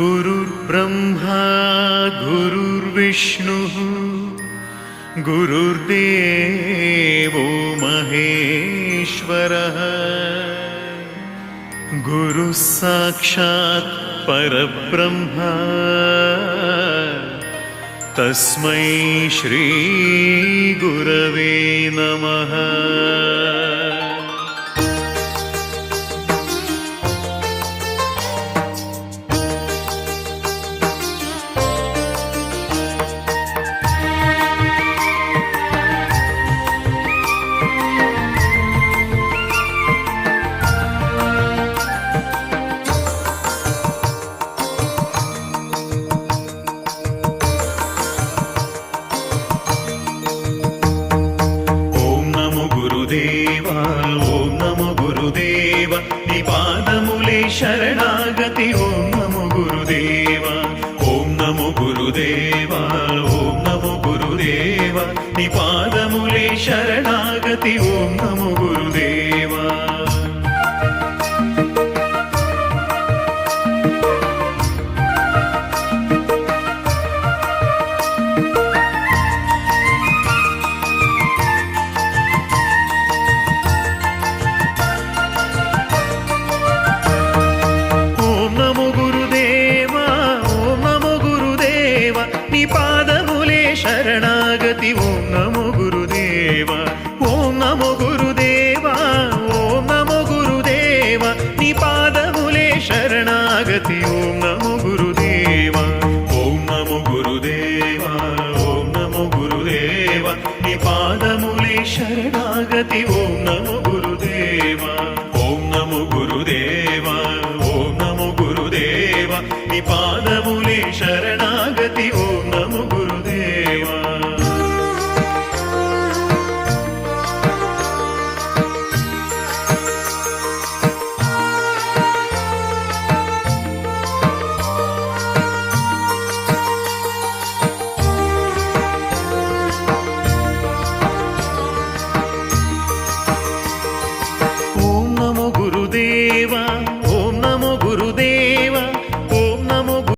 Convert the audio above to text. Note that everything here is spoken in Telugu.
गुरुर्ब्रह्मा गुरुर्विष्णुः गुरुर्देवो महेश्वरः गुरुः साक्षात् परब्रह्म तस्मै श्री गुरवे नमः। ఓం నమో గురుదేవ నీ పాదములే శరణాగతి ఓం నమో గురుదేవ ఓం నమో గురుదేవ ఓం నమో గురుదేవ నీ పాదములే శరణాగతి ఓం నమో గురుదేవ। నీ పాదములే శరణాగతి ఓం నమో గురుదేవ ఓం నమో గురుదేవ ఓం నమో గురుదేవ నీ పాదములే శరణాగతి ఓం నమో గురుదేవ ఓం నమో గురుదేవ ఓం నమో గురుదేవ నీ పాదములే శరణాగతి ఓం నమో గురుదేవ ఓం నమో గురుదేవ ఓం నమో గురుదేవ నీ